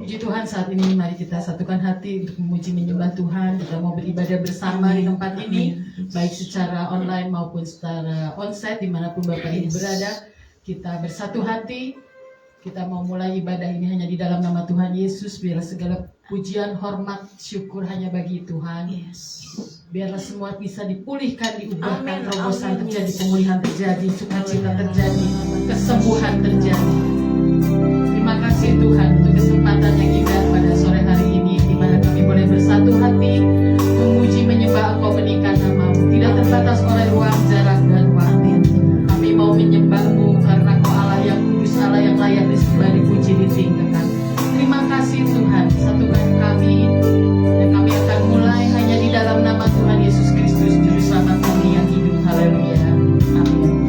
Puji Tuhan, saat ini mari kita satukan hati untuk memuji menyembah Tuhan. Kita mau beribadah bersama di tempat ini, baik secara online maupun secara onsite, dimanapun Bapak Ibu berada. Kita bersatu hati, kita mau mulai ibadah ini hanya di dalam nama Tuhan Yesus. Biarlah segala pujian, hormat, syukur hanya bagi Tuhan. Biarlah semua bisa dipulihkan, diubahkan, terobosan terjadi, pemulihan terjadi, sukacita terjadi, kesembuhan terjadi. Terima kasih Tuhan untuk kesempatan yang indah pada sore hari ini, di mana kami boleh bersatu hati, memuji menyembah Engkau, meninggikan nama-Mu, tidak terbatas oleh ruang, jarak, dan waktu. Kami mau menyembah-Mu karena Kau Allah yang kudus, Allah yang layak disembah, dipuji, ditinggikan. Terima kasih Tuhan, satukan kami, dan kami akan mulai hanya di dalam nama Tuhan Yesus Kristus, Juru Selamat kami yang hidup. Haleluya. Amin.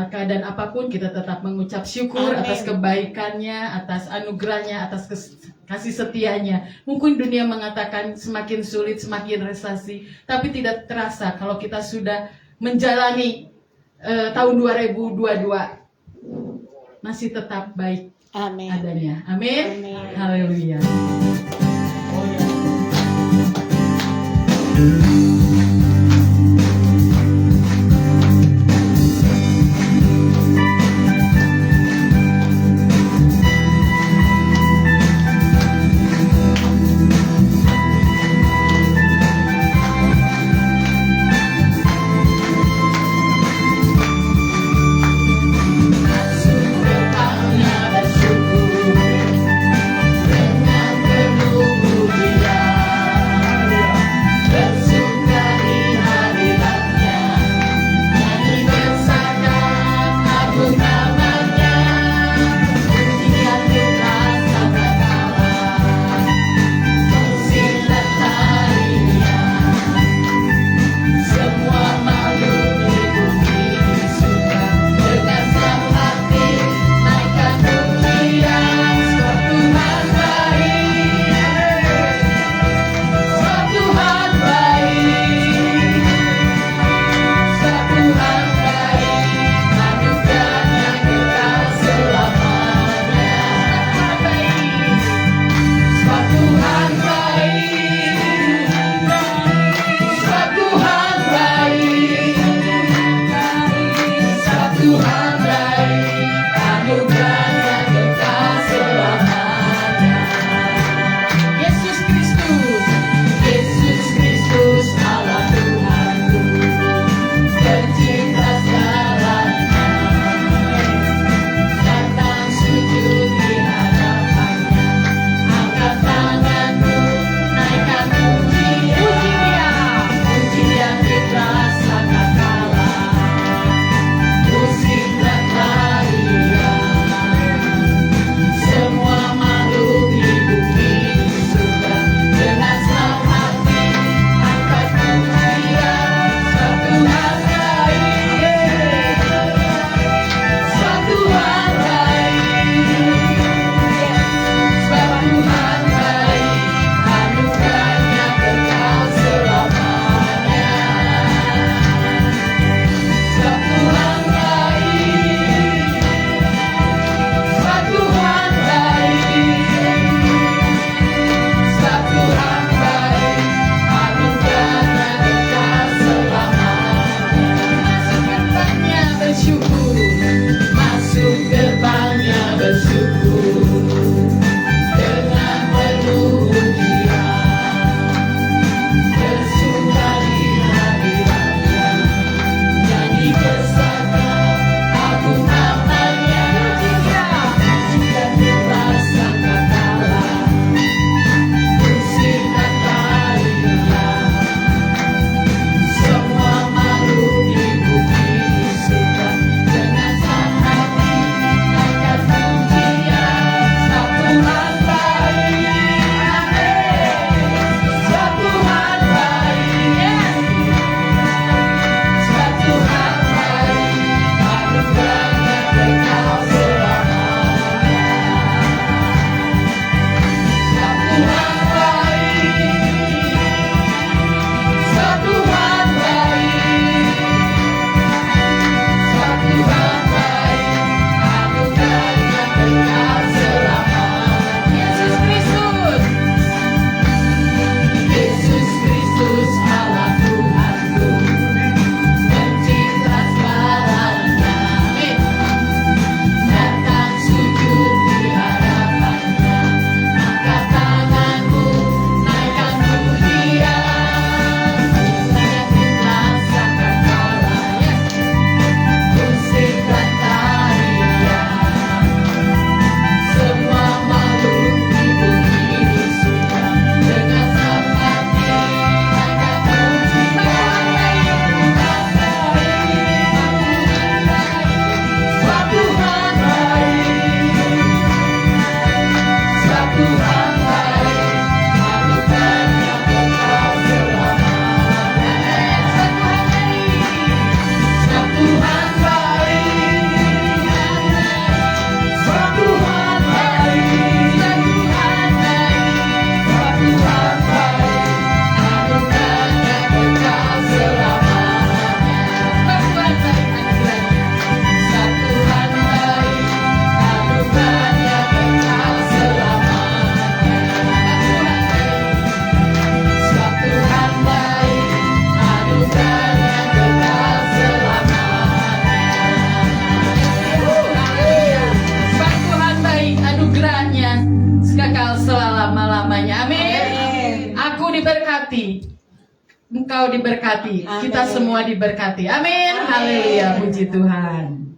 keadaan apapun kita tetap mengucap syukur atas kebaikannya, atas anugerahnya, atas kasih setianya. Mungkin dunia mengatakan semakin sulit, semakin resesi, tapi tidak terasa kalau kita sudah menjalani tahun 2022 masih tetap baik adanya. Amin. Haleluya. Bersuka engkau diberkati, Amin. kita semua diberkati. Amin. Haleluya, puji Tuhan.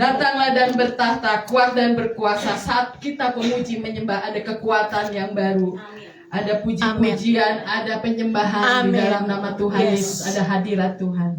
Datanglah dan bertahta, kuat dan berkuasa. Saat kita memuji menyembah, ada kekuatan yang baru. Ada puji-pujian, ada penyembahan di dalam nama Tuhan Yesus. Ada hadirat Tuhan.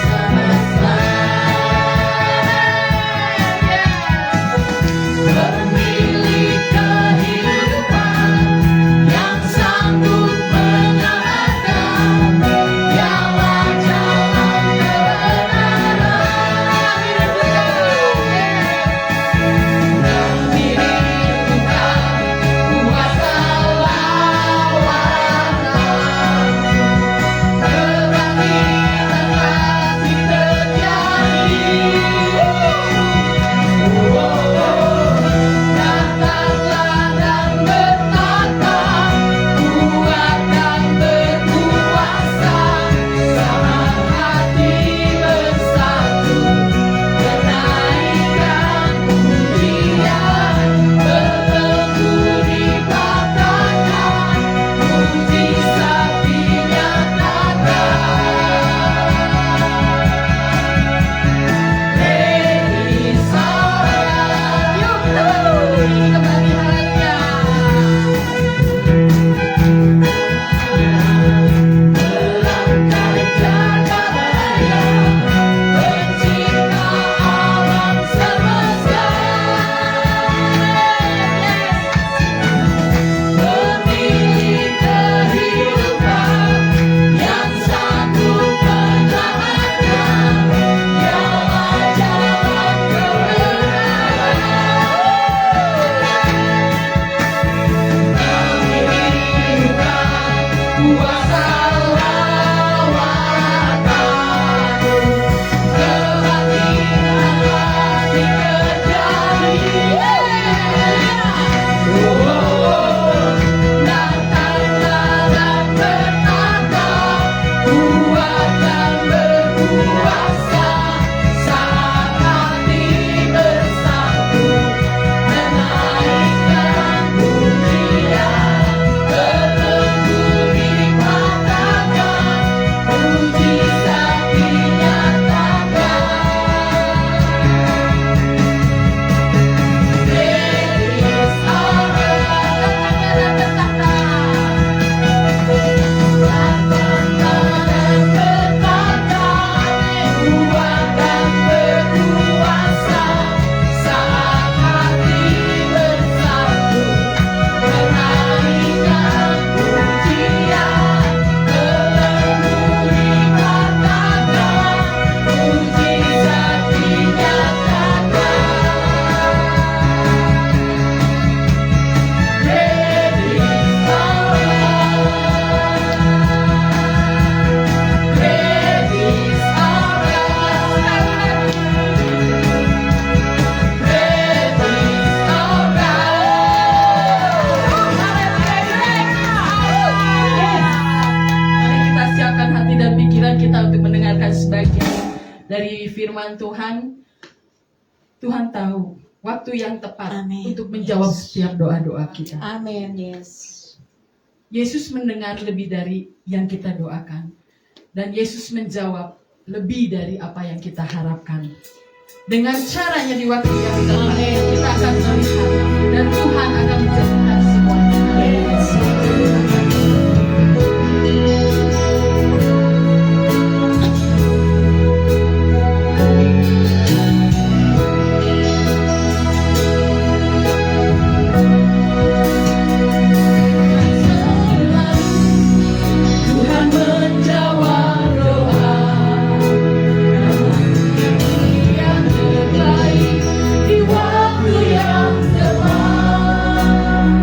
Semesta firman Tuhan, Tuhan tahu waktu yang tepat Amin. untuk menjawab setiap doa-doa kita. Amin. Yes. Yesus mendengar lebih dari yang kita doakan. Dan Yesus menjawab lebih dari apa yang kita harapkan. Dengan caranya di waktu yang tepat, kita akan melihat dan Tuhan akan menjadikan semuanya. Yes. Tuhan menjawab doa yang terbaik di waktu yang tepat.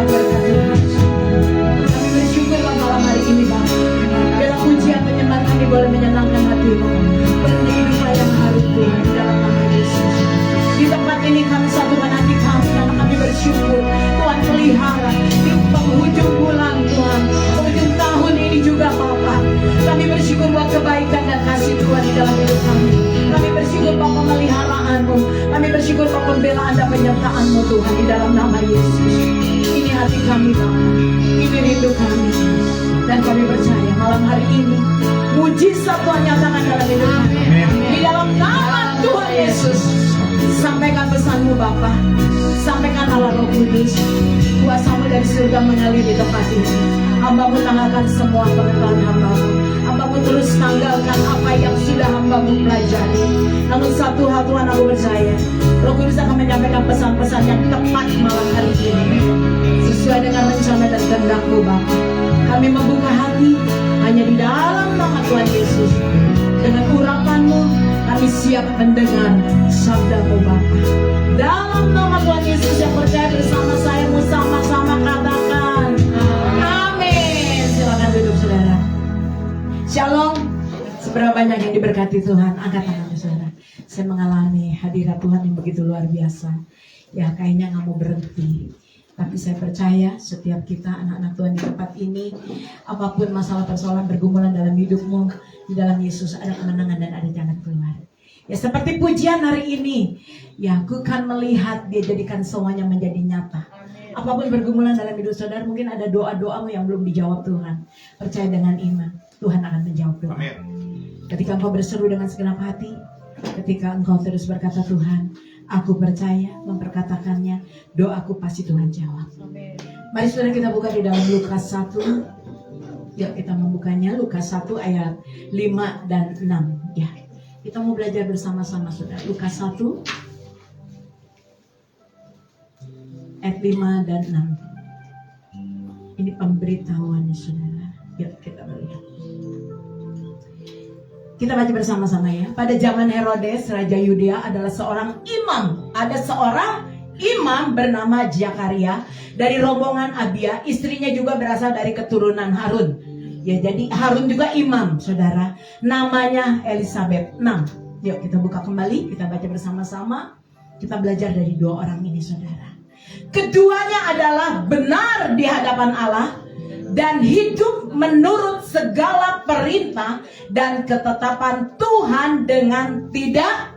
berkat Tuhan. Kami bersyukur malam hari ini Bapak. Dalam pujian penyembah kami boleh menyenangkan hati-Mu. Berkehidupan yang harum Tuhan di dalam nama Yesus. Di tempat ini kami satukan hati kami dan kami bersyukur Tuhan pelihara di penghujung bulan Tuhan, penghujung tahun ini juga Bapak. Kami bersyukur buat kebaikan dan kasih Tuhan di dalam hidup kami. Kami bersyukur Bapa pemeliharaan-Mu. Kami bersyukur Bapa pembelaan dan penyertaan-Mu Tuhan di dalam nama Yesus. Ini hati kami Bapa, ini rindu kami. Dan kami percaya malam hari ini mujizat Tuhan nyatakan dalam hidup kami. Di dalam nama Tuhan Yesus. Sampaikan pesan-Mu Bapa, sampaikan Allah Roh Kudus, kuasa-Mu dari surga mengalir di tempat ini. Hamba-Mu tanggalkan semua pengetahuan hamba-Mu. Hamba-Mu terus tanggalkan apa yang sudah hamba-Mu pelajari. Namun satu hal Tuhan aku percaya, Roh Kudus akan menyampaikan pesan-pesan yang tepat malam hari ini, sesuai dengan rencana dan kehendak-Mu Bapa. Kami membuka hati hanya di dalam nama Tuhan Yesus. Dengan urapan-Mu kami siap mendengar sabda-Mu Bapa. Dalam nama Tuhan Yesus yang percaya bersama saya, mau sama-sama katakan amin. Silakan duduk saudara. Shalom. Seberapa banyak yang diberkati Tuhan, angkat tangannya saudara. Saya mengalami hadirat Tuhan yang begitu luar biasa. Ya kayaknya nggak mau berhenti. Tapi saya percaya setiap kita anak-anak Tuhan di tempat ini, apapun masalah persoalan bergumulan dalam hidupmu, di dalam Yesus ada kemenangan dan ada jalan keluar. Ya seperti pujian hari ini, ya aku kan melihat dia jadikan semuanya menjadi nyata. Apapun bergumulan dalam hidup saudara, mungkin ada doa-doamu yang belum dijawab Tuhan. Percaya dengan iman, Tuhan akan menjawab doa. Ketika engkau berseru dengan segenap hati, ketika engkau terus berkata Tuhan, aku percaya, memperkatakannya, doaku pasti Tuhan jawab. Mari saudara kita buka di dalam Lukas 1. Yuk kita membukanya, Lukas 1 ayat 5 dan 6. Ya, kita mau belajar bersama-sama saudara. Lukas 1 ayat 5 dan 6. Ini pemberitahuannya saudara. Yuk kita melihat. Kita baca bersama-sama ya. Pada zaman Herodes, Raja Yudea adalah seorang imam. Ada seorang imam bernama Zakaria dari rombongan Abia. Istrinya juga berasal dari keturunan Harun. Ya, jadi Harun juga imam, saudara. Namanya Elisabeth. 6. Yuk kita buka kembali, kita baca bersama-sama. Kita belajar dari dua orang ini, saudara. Keduanya adalah benar di hadapan Allah dan hidup menurut segala perintah dan ketetapan Tuhan dengan tidak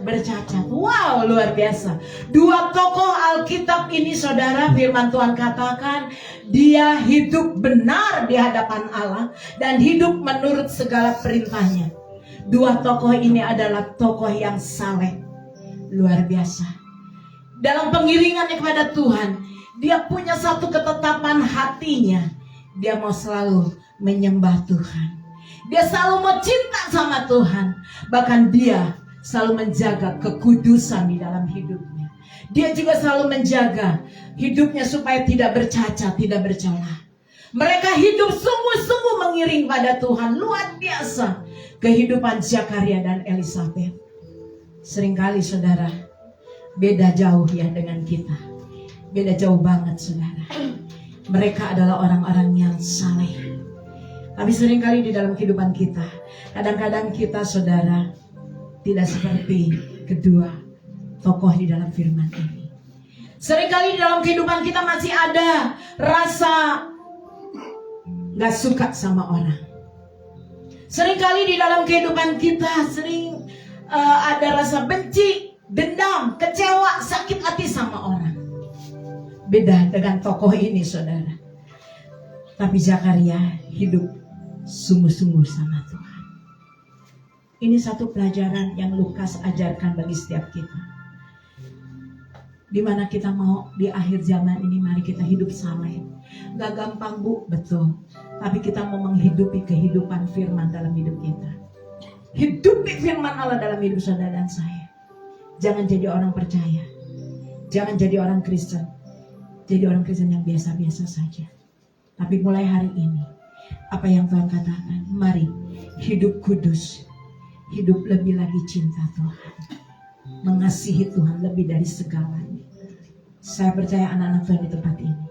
bercacat. Wow, luar biasa. Dua tokoh Alkitab ini saudara, firman Tuhan katakan dia hidup benar di hadapan Allah dan hidup menurut segala perintahnya. Dua tokoh ini adalah tokoh yang saleh. Luar biasa. Dalam pengiringannya kepada Tuhan, dia punya satu ketetapan hatinya. Dia mau selalu menyembah Tuhan. Dia selalu mau cinta sama Tuhan. Bahkan dia selalu menjaga kekudusan di dalam hidupnya. Dia juga selalu menjaga hidupnya supaya tidak bercacat, tidak bercelah. Mereka hidup sungguh-sungguh mengiring pada Tuhan. Luar biasa kehidupan Zakaria dan Elisabeth. Seringkali saudara, beda jauh ya dengan kita. Beda jauh banget saudara. Mereka adalah orang-orang yang saleh. Tapi seringkali di dalam kehidupan kita, kadang-kadang kita saudara tidak seperti kedua tokoh di dalam firman ini. Seringkali di dalam kehidupan kita masih ada rasa gak suka sama orang. Seringkali di dalam kehidupan kita ada rasa benci, dendam, kecewa, sakit hati sama orang. Beda dengan tokoh ini saudara. Tapi Zakaria hidup sungguh-sungguh sama Tuhan. Ini satu pelajaran yang Lukas ajarkan bagi setiap kita. Dimana kita mau di akhir zaman ini, mari kita hidup saleh. Gak gampang bu, betul. Tapi kita mau menghidupi kehidupan firman dalam hidup kita. Hidupi firman Allah dalam hidup saudara dan saya. Jangan jadi orang percaya. Jangan jadi orang Kristen. Jadi orang Kristen yang biasa-biasa saja. Tapi mulai hari ini, apa yang Tuhan katakan, mari hidup kudus. Hidup lebih lagi cinta Tuhan. Mengasihi Tuhan lebih dari segalanya. Saya percaya anak-anak Tuhan di tempat ini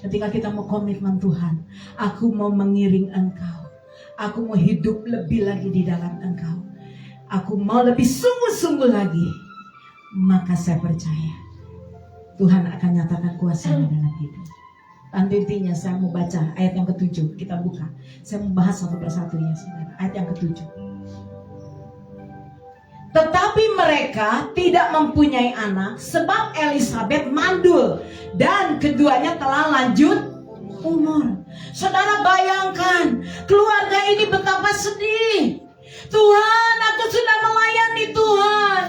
Ketika kita mau komitmen Tuhan, aku mau mengiring Engkau, aku mau hidup lebih lagi di dalam Engkau, aku mau lebih sungguh-sungguh lagi, maka saya percaya Tuhan akan nyatakan kuasa-Nya dalam hidup. Intinya saya mau baca ayat yang ke-7, kita buka. Saya mau bahas satu persatu ya saudara. Ayat yang ke-7. Tetapi mereka tidak mempunyai anak sebab Elisabet mandul dan keduanya telah lanjut umur. Saudara bayangkan, keluarga ini betapa sedih. Tuhan, aku sudah melayani Tuhan.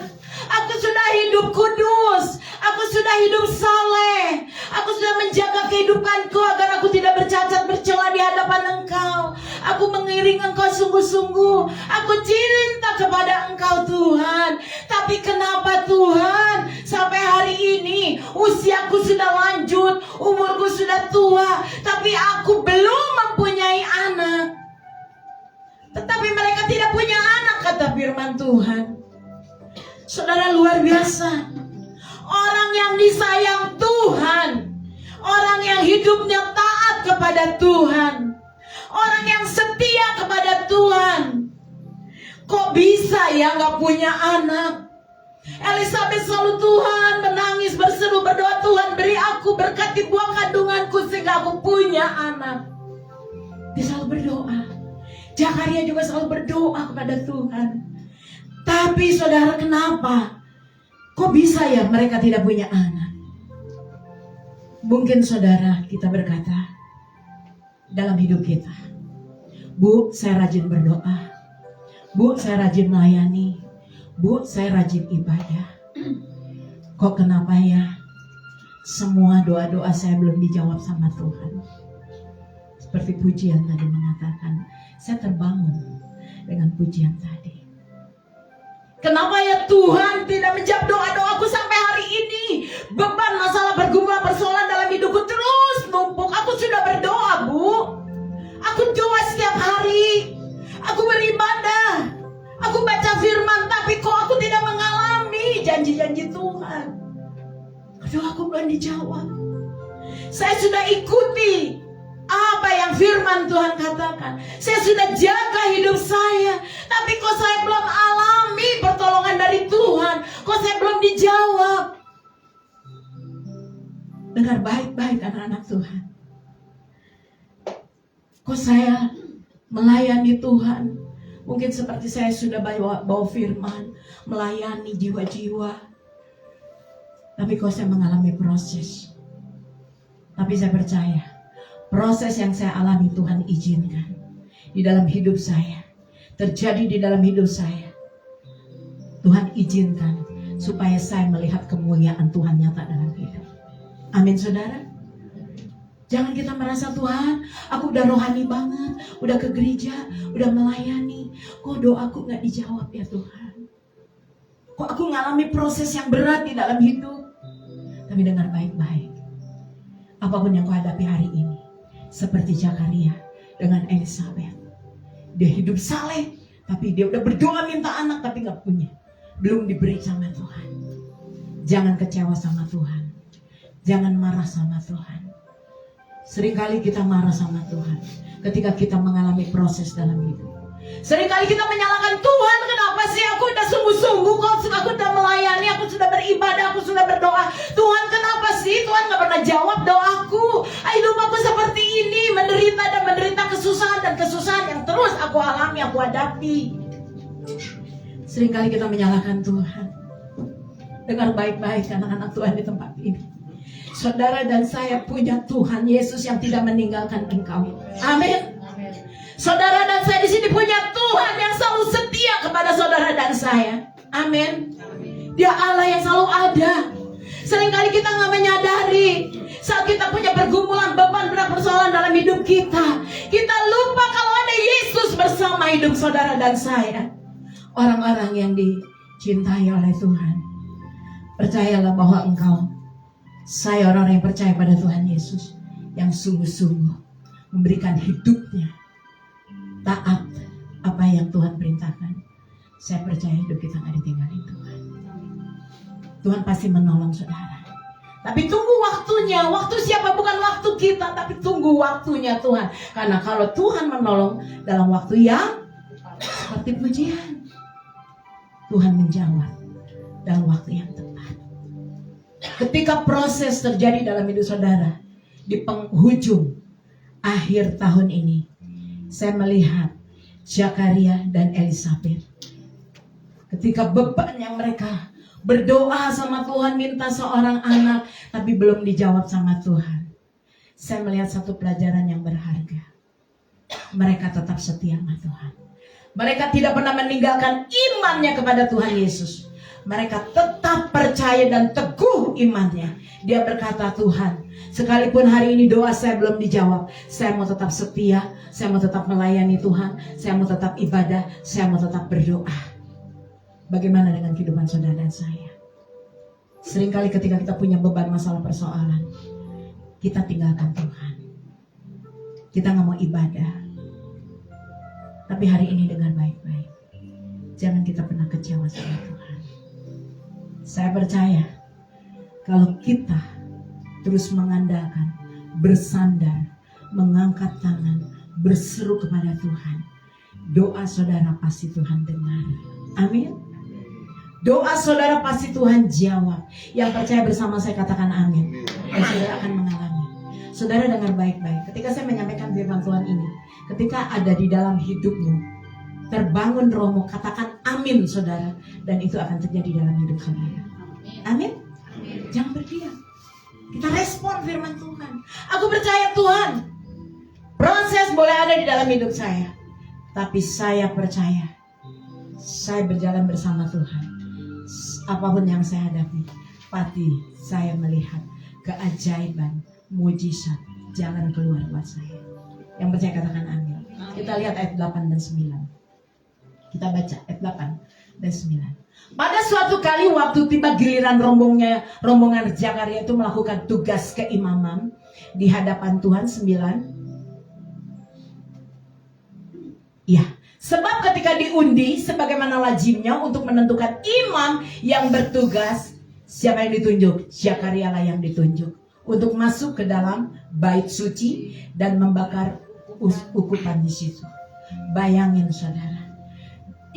Aku sudah hidup kudus. Aku sudah hidup saleh. Aku sudah menjaga kehidupanku agar aku tidak bercacat bercela di hadapan Engkau. Aku mengiring Engkau sungguh-sungguh. Aku cinta kepada Engkau Tuhan. Tapi kenapa Tuhan sampai hari ini usiaku sudah lanjut, umurku sudah tua, tapi aku belum mempunyai anak. Tetapi mereka tidak punya anak, kata firman Tuhan. Saudara, luar biasa. Orang yang disayang Tuhan, orang yang hidupnya taat kepada Tuhan, orang yang setia kepada Tuhan, kok bisa ya gak punya anak? Elisabet selalu Tuhan menangis, berseru, berdoa, Tuhan beri aku, berkati buah kandunganku sehingga aku punya anak. Dia selalu berdoa. Zakaria juga selalu berdoa kepada Tuhan. Tapi saudara, kenapa? Kok bisa ya mereka tidak punya anak? Mungkin saudara kita berkata dalam hidup kita, Bu, saya rajin berdoa. Bu, saya rajin melayani. Bu, saya rajin ibadah. Kok kenapa ya semua doa-doa saya belum dijawab sama Tuhan? Seperti pujian tadi mengatakan, saya terbangun dengan pujian tadi. Kenapa ya Tuhan tidak menjawab doa-doaku sampai hari ini? Beban, masalah, pergumulan, persoalan dalam hidupku terus numpuk. Aku sudah berdoa, Bu. Aku doa setiap hari. Aku beribadah. Aku baca firman, tapi kok aku tidak mengalami janji-janji Tuhan. Doaku belum dijawab. Saya sudah ikuti apa yang firman Tuhan katakan. Saya sudah jaga hidup saya, tapi kok saya belum alami pertolongan dari Tuhan. Kok saya belum dijawab? Dengar baik-baik anak-anak Tuhan. Kok saya melayani Tuhan, mungkin seperti saya sudah bawa firman, melayani jiwa-jiwa, tapi kok saya mengalami proses. Tapi saya percaya proses yang saya alami Tuhan izinkan di dalam hidup saya, terjadi di dalam hidup saya. Tuhan izinkan supaya saya melihat kemuliaan Tuhan nyata dalam hidup. Amin saudara. Jangan kita merasa, Tuhan, aku udah rohani banget, udah ke gereja, udah melayani, kok doaku gak dijawab ya Tuhan. Kok aku ngalami proses yang berat di dalam hidup. Tapi dengar baik-baik, apapun yang kau hadapi hari ini, seperti Zakaria dengan Elisabet, dia hidup saleh, tapi dia udah berdoa minta anak tapi gak punya, belum diberi sama Tuhan. Jangan kecewa sama Tuhan, jangan marah sama Tuhan. Seringkali kita marah sama Tuhan ketika kita mengalami proses dalam hidup. Seringkali kita menyalahkan Tuhan, kenapa sih aku udah sungguh-sungguh, kok aku udah melayani, aku sudah beribadah, aku sudah berdoa, Tuhan kenapa sih Tuhan gak pernah jawab doaku? Hidup aku seperti ini, menderita dan menderita kesusahan dan kesusahan yang terus aku alami, aku hadapi. Seringkali kita menyalahkan Tuhan. Dengar baik-baik anak-anak Tuhan di tempat ini, saudara dan saya punya Tuhan Yesus yang tidak meninggalkan engkau. Amin. Saudara dan saya di sini punya Tuhan yang selalu setia kepada saudara dan saya. Amin. Dia Allah yang selalu ada. Seringkali kita nggak menyadari saat kita punya pergumulan, beban, berat, persoalan dalam hidup kita. Kita lupa kalau ada Yesus bersama hidup saudara dan saya. Orang-orang yang dicintai oleh Tuhan, percayalah bahwa engkau, saya orang yang percaya pada Tuhan Yesus, yang sungguh-sungguh memberikan hidupnya taat apa yang Tuhan perintahkan. Saya percaya hidup kita gak ditinggalin Tuhan. Tuhan pasti menolong saudara. Tapi tunggu waktunya. Waktu siapa bukan waktu kita. menunggu waktunya Tuhan. Karena kalau Tuhan menolong dalam waktu yang seperti pujian, Tuhan menjawab dalam waktu yang tepat. Ketika proses terjadi dalam hidup saudara, di penghujung akhir tahun ini, saya melihat Zakaria dan Elisabeth. Ketika beban yang mereka berdoa sama Tuhan, minta seorang anak, tapi belum dijawab sama Tuhan. Saya melihat satu pelajaran yang berharga. Mereka tetap setia sama Tuhan. Mereka tidak pernah meninggalkan imannya kepada Tuhan Yesus. Mereka tetap percaya dan teguh imannya. Dia berkata, Tuhan, sekalipun hari ini doa saya belum dijawab, saya mau tetap setia, saya mau tetap melayani Tuhan, saya mau tetap ibadah, saya mau tetap berdoa. Bagaimana dengan kehidupan saudara dan saya? Seringkali ketika kita punya beban masalah persoalan, kita tinggalkan Tuhan. Kita gak mau ibadah. Tapi hari ini dengar baik-baik. Jangan kita pernah kecewa sama Tuhan. Saya percaya kalau kita terus mengandalkan, bersandar, mengangkat tangan, berseru kepada Tuhan, doa saudara pasti Tuhan dengar. Amin. Doa saudara pasti Tuhan jawab. Yang percaya bersama saya katakan amin. Dan saudara akan mengalami. Saudara dengar baik-baik. Ketika saya menyampaikan firman Tuhan ini, ketika ada di dalam hidupmu, terbangun rohmu, katakan amin saudara. Dan itu akan terjadi dalam hidup saudara. Amin. Jangan berdiam. Kita respon firman Tuhan. Aku percaya Tuhan, proses boleh ada di dalam hidup saya, tapi saya percaya saya berjalan bersama Tuhan. Apapun yang saya hadapi, pasti saya melihat keajaiban, mujizat, jalan keluar buat saya. Yang percaya katakan amin. Kita lihat ayat 8 dan 9. Kita baca ayat 8 dan 9. Pada suatu kali waktu tiba giliran rombongan Zakaria itu melakukan tugas keimaman di hadapan Tuhan 9. Ya. Sebab ketika diundi, sebagaimana lazimnya untuk menentukan imam yang bertugas, siapa yang ditunjuk? Zakaria lah yang ditunjuk untuk masuk ke dalam bait suci dan membakar ukupan di situ. Bayangin saudara,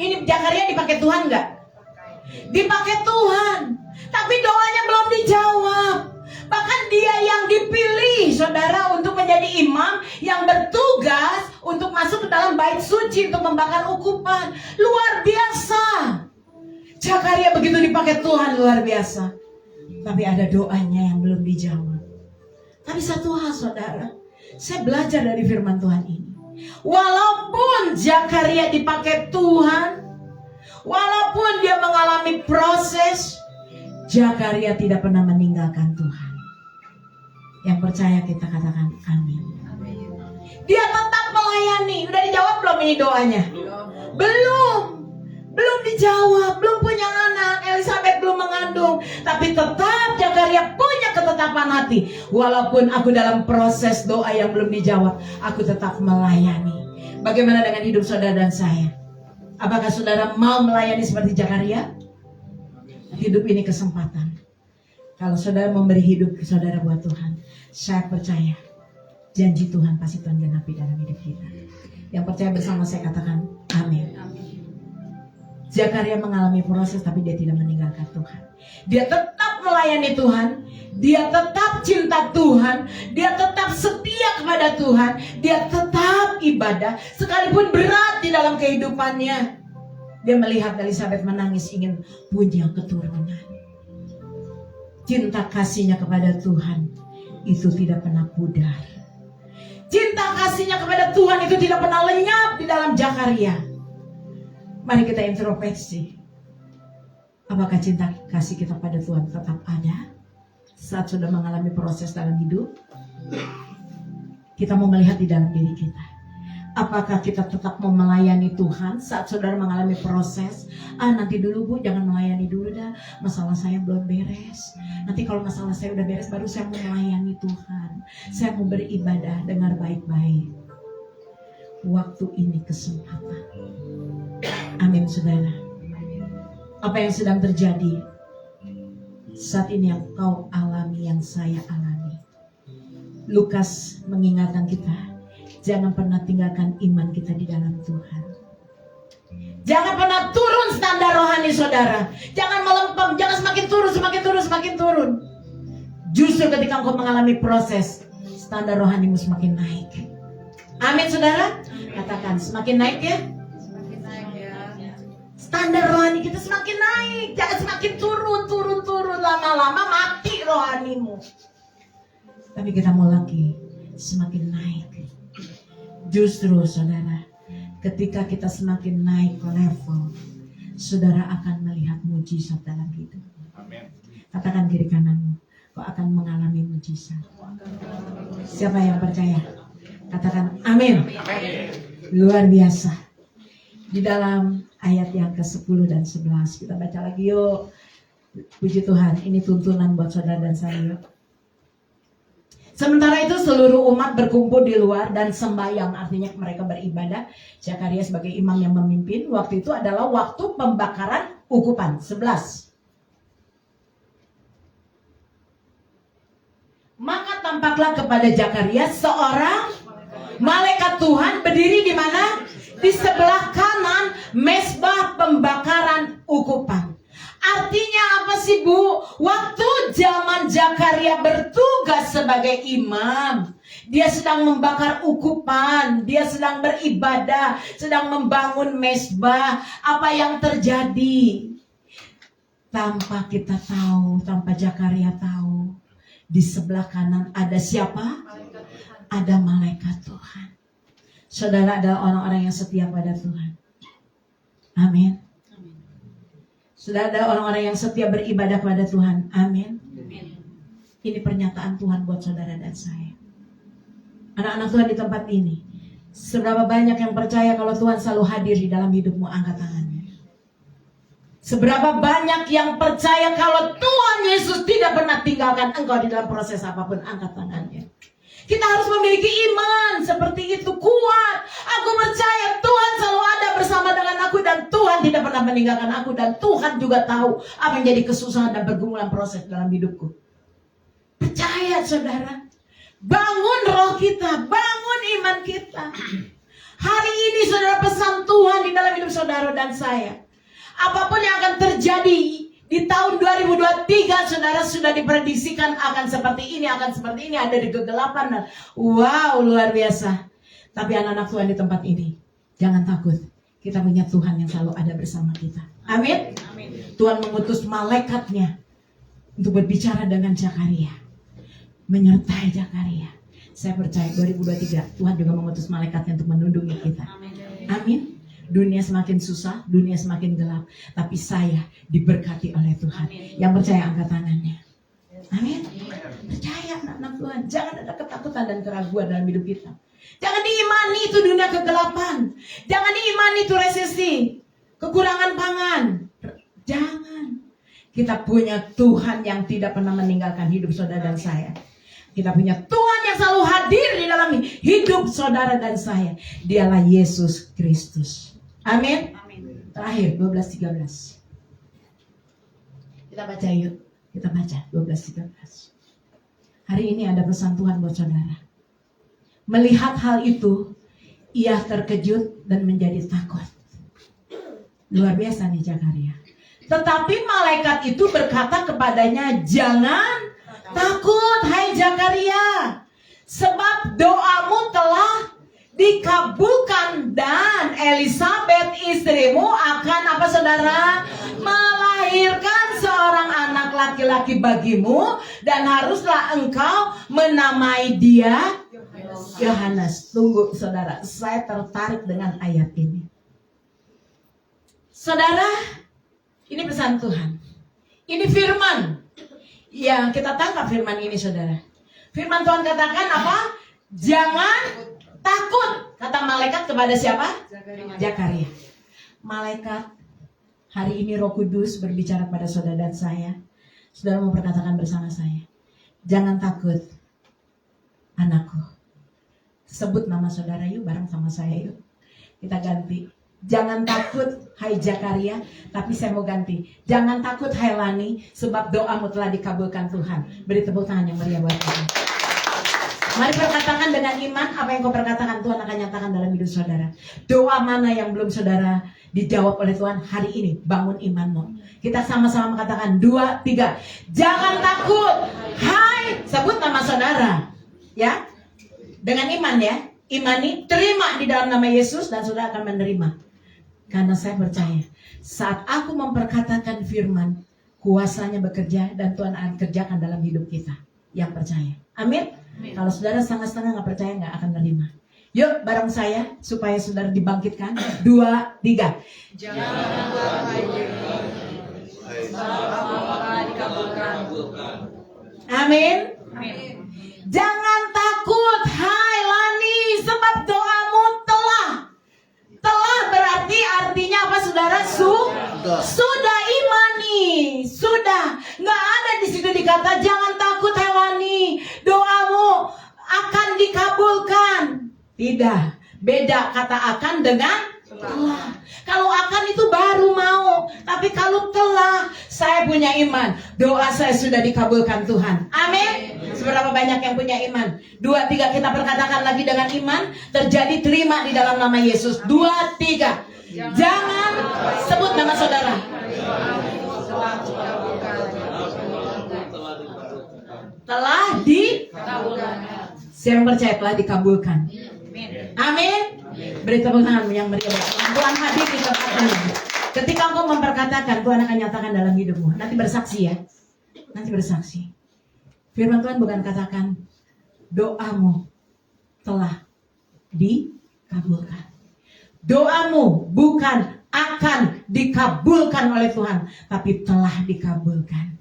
ini Zakaria dipakai Tuhan nggak? Dipakai Tuhan, tapi doanya belum dijawab. Bahkan dia yang dipilih saudara untuk menjadi imam yang bertugas untuk masuk ke dalam bait suci untuk membakar ukupan. Luar biasa. Zakaria begitu dipakai Tuhan, luar biasa. Tapi ada doanya yang belum dijawab. Tapi satu hal saudara, saya belajar dari firman Tuhan ini. Walaupun Zakaria dipakai Tuhan, walaupun dia mengalami proses, Zakaria tidak pernah meninggalkan Tuhan. Yang percaya kita katakan amin. Dia tetap melayani. Udah dijawab belum ini doanya? Belum dijawab. Belum punya anak. Elisabeth belum mengandung. Tapi tetap Zakaria punya ketetapan hati. Walaupun aku dalam proses doa yang belum dijawab, aku tetap melayani. Bagaimana dengan hidup saudara dan saya? Apakah saudara mau melayani seperti Zakaria? Hidup ini kesempatan. Kalau saudara memberi hidup ke saudara buat Tuhan, saya percaya janji Tuhan pasti Tuhan genapi dalam hidup kita. Yang percaya bersama saya katakan amin. Zakaria mengalami proses tapi dia tidak meninggalkan Tuhan. Dia tetap melayani Tuhan, dia tetap cinta Tuhan, dia tetap setia kepada Tuhan, dia tetap ibadah sekalipun berat di dalam kehidupannya. Dia melihat Elisabeth menangis ingin punya keturunan. Cinta kasihnya kepada Tuhan itu tidak pernah pudar. Cinta kasihnya kepada Tuhan itu tidak pernah lenyap di dalam Zakaria. Mari kita introspeksi. Apakah cinta kasih kita pada Tuhan tetap ada saat sudah mengalami proses dalam hidup? Kita mau melihat di dalam diri kita. Apakah kita tetap mau melayani Tuhan saat saudara mengalami proses? Nanti dulu Bu, jangan melayani dulu dah. Masalah saya belum beres. Nanti kalau masalah saya udah beres, baru saya mau melayani Tuhan. Saya mau beribadah. Dengar baik-baik. Waktu ini kesempatan. Amin saudara. Apa yang sedang terjadi saat ini yang kau alami, yang saya alami, Lukas mengingatkan kita, jangan pernah tinggalkan iman kita di dalam Tuhan. Jangan pernah turun standar rohani saudara. Jangan melempem, jangan semakin turun. Justru ketika engkau mengalami proses, standar rohanimu semakin naik. Amin saudara. Katakan semakin naik ya. Standar rohani kita semakin naik. Jangan semakin turun. Lama-lama mati rohanimu. Tapi kita mau lagi semakin naik. Justru saudara, ketika kita semakin naik level, saudara akan melihat mujizat dalam hidup. Amin. Katakan kiri kananmu, kau akan mengalami mujizat. Siapa yang percaya? Katakan amin. Luar biasa. Di dalam ayat yang ke-10 dan 11, kita baca lagi yuk. Puji Tuhan, ini tuntunan buat saudara dan saya yuk. Sementara itu seluruh umat berkumpul di luar dan sembahyang, artinya mereka beribadah. Zakaria sebagai imam yang memimpin. Waktu itu adalah waktu pembakaran ukupan. 11. Maka tampaklah kepada Zakaria seorang malaikat Tuhan berdiri di mana? Di sebelah kanan mezbah pembakaran ukupan. Artinya apa sih Bu? Waktu zaman Zakaria bertugas sebagai imam, dia sedang membakar ukupan, dia sedang beribadah, sedang membangun mezbah. Apa yang terjadi? Tanpa kita tahu, tanpa Zakaria tahu, di sebelah kanan ada siapa? Ada malaikat Tuhan. Saudara adalah orang-orang yang setia pada Tuhan. Amin. Sudah ada orang-orang yang setia beribadah kepada Tuhan. Amin. Ini pernyataan Tuhan buat saudara dan saya. Anak-anak Tuhan di tempat ini, seberapa banyak yang percaya kalau Tuhan selalu hadir di dalam hidupmu? Angkat tangannya. Seberapa banyak yang percaya kalau Tuhan Yesus tidak pernah tinggalkan engkau di dalam proses apapun? Angkat tangannya. Kita harus memiliki iman seperti itu, kuat. Aku percaya Tuhan selalu ada bersama dengan aku dan Tuhan tidak pernah meninggalkan aku, dan Tuhan juga tahu apa yang jadi kesusahan dan pergumulan proses dalam hidupku. Percaya saudara. Bangun roh kita, bangun iman kita. Hari ini saudara, pesan Tuhan di dalam hidup saudara dan saya. Apapun yang akan terjadi di tahun 2023, saudara, sudah diprediksikan akan seperti ini, ada di kegelapan. Wow, luar biasa. Tapi anak-anak Tuhan di tempat ini, jangan takut. Kita punya Tuhan yang selalu ada bersama kita. Amin. Tuhan mengutus malaikatnya untuk berbicara dengan Zakaria, menyertai Zakaria. Saya percaya 2023 Tuhan juga mengutus malaikatnya untuk melindungi kita. Amin. Dunia semakin susah, dunia semakin gelap, tapi saya diberkati oleh Tuhan. Yang percaya angkat tangannya. Amin. Percaya anak-anak Tuhan. Jangan ada ketakutan dan keraguan dalam hidup kita. Jangan diimani itu dunia kegelapan. Jangan diimani itu resesi, kekurangan pangan. Jangan. Kita punya Tuhan yang tidak pernah meninggalkan hidup saudara dan saya. Kita punya Tuhan yang selalu hadir di dalam hidup saudara dan saya. Dialah Yesus Kristus. Amin. Terakhir 12:13. Kita baca yuk. Kita baca 12:13. Hari ini ada pesan Tuhan buat saudara. Melihat hal itu, ia terkejut dan menjadi takut. Luar biasa nih Zakaria. Tetapi malaikat itu berkata kepadanya, jangan takut hai Zakaria, sebab doamu telah dikabulkan dan Elisabet istrimu akan apa saudara? Melahirkan seorang anak laki-laki bagimu, dan haruslah engkau menamai dia Yohanes. Tunggu saudara, saya tertarik dengan ayat ini. Saudara, ini pesan Tuhan. Ini firman. Ya, kita tangkap firman ini saudara. Firman Tuhan katakan apa? Jangan takut, kata malaikat kepada siapa? Zakaria. Malaikat, hari ini Roh Kudus berbicara pada saudara dan saya. Saudara mau perkatakan bersama saya, jangan takut anakku. Sebut nama saudara yuk bareng sama saya yuk. Kita ganti. Jangan takut hai Zakaria, tapi saya mau ganti. Jangan takut hai Lani, sebab doamu telah dikabulkan Tuhan. Beri tepuk tangan yang meriah buat Tuhan. Mari perkatakan dengan iman apa yang kau perkatakan Tuhan akan nyatakan dalam hidup saudara. Doa mana yang belum saudara dijawab oleh Tuhan hari ini, bangun imanmu. Kita sama-sama mengatakan 2, 3. Jangan takut. Hai, sebut nama saudara. Ya. Dengan iman ya. Imani, terima di dalam nama Yesus dan saudara akan menerima. Karena saya percaya saat aku memperkatakan firman, kuasanya bekerja dan Tuhan akan kerjakan dalam hidup kita yang percaya. Amin. Kalau saudara setengah-setengah nggak percaya nggak akan menerima. Yuk bareng saya supaya saudara dibangkitkan. 2, 3. Amin. Jangan takut, hai Lani, sebab doamu telah berarti artinya apa saudara? Sudah imani, sudah. Nggak ada di situ dikata jangan takut hai Lani, doamu akan dikabulkan. Tidak, beda kata akan dengan telah. Kalau akan itu baru mau, tapi kalau telah, saya punya iman, doa saya sudah dikabulkan Tuhan. Amin. Seberapa banyak yang punya iman? 2, 3 kita perkatakan lagi dengan iman, terjadi terima di dalam nama Yesus. 2, 3. Jangan sebut nama saudara. Telah dikabulkan. Siapa yang percaya telah dikabulkan? Amin. Beri tepuk tangan yang meriah. Tuhan hadir di tempat ini. Ketika engkau memperkatakan, Tuhan akan nyatakan dalam hidupmu. Nanti bersaksi ya. Nanti bersaksi. Firman Tuhan bukan katakan doamu telah dikabulkan. Doamu bukan akan dikabulkan oleh Tuhan, tapi telah dikabulkan.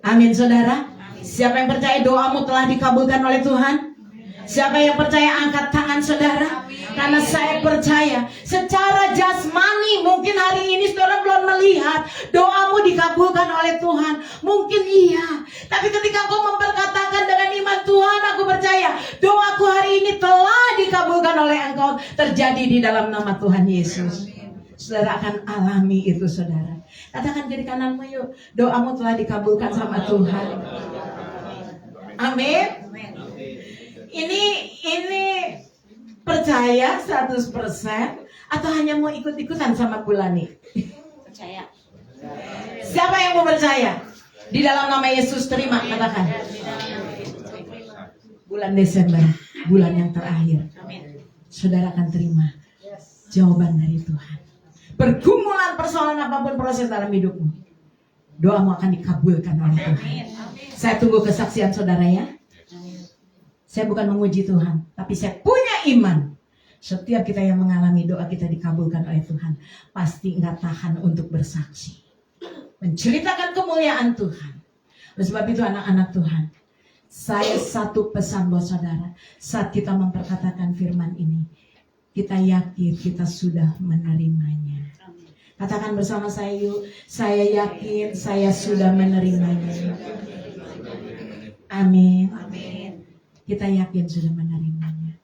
Amin saudara. Siapa yang percaya doamu telah dikabulkan oleh Tuhan? Siapa yang percaya angkat tangan saudara? Karena saya percaya secara jasmani mungkin hari ini saudara belum melihat doamu dikabulkan oleh Tuhan. Mungkin iya. Tapi ketika kau memperkatakan dengan iman, Tuhan aku percaya doaku hari ini telah dikabulkan oleh Engkau, terjadi di dalam nama Tuhan Yesus. Saudara akan alami itu saudara. Katakan kiri kananmu yuk, doamu telah dikabulkan sama Tuhan. Amin. Ini percaya 100% atau hanya mau ikut-ikutan sama Bulani? Percaya. Siapa yang mau percaya? Di dalam nama Yesus terima, katakan. Bulan Desember, bulan yang terakhir. Saudara akan terima jawaban dari Tuhan. Pergumulan persoalan apapun proses dalam hidupmu, doamu akan dikabulkan oleh Tuhan. Saya tunggu kesaksian saudara ya. Saya bukan memuji Tuhan, tapi saya punya iman. Setiap kita yang mengalami doa kita dikabulkan oleh Tuhan, pasti nggak tahan untuk bersaksi, menceritakan kemuliaan Tuhan. Oleh sebab itu anak-anak Tuhan, saya satu pesan buat saudara. Saat kita memperkatakan firman ini, kita yakin kita sudah menerimanya. Katakan bersama saya yuk, saya yakin saya sudah menerimanya. Amin. Kita yakin sudah menerimanya.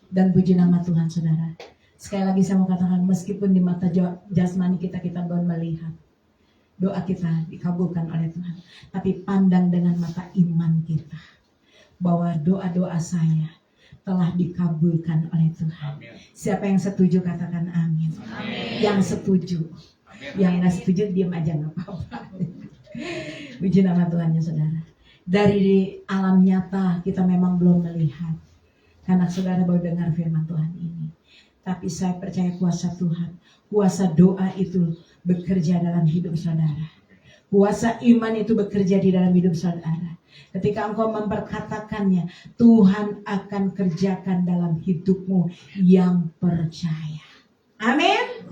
Dan puji nama Tuhan saudara. Sekali lagi saya mau katakan, meskipun di mata jasmani kita belum melihat, doa kita dikabulkan oleh Tuhan. Tapi pandang dengan mata iman kita, bahwa doa-doa saya telah dikabulkan oleh Tuhan. Siapa yang setuju katakan amin. Yang setuju. Yang gak setuju diam aja gak apa-apa. Puji nama Tuhan ya saudara. Dari alam nyata kita memang belum melihat, karena saudara baru dengar firman Tuhan ini. Tapi saya percaya kuasa Tuhan, kuasa doa itu bekerja dalam hidup saudara. Kuasa iman itu bekerja di dalam hidup saudara. Ketika engkau memperkatakannya, Tuhan akan kerjakan dalam hidupmu yang percaya. Amin.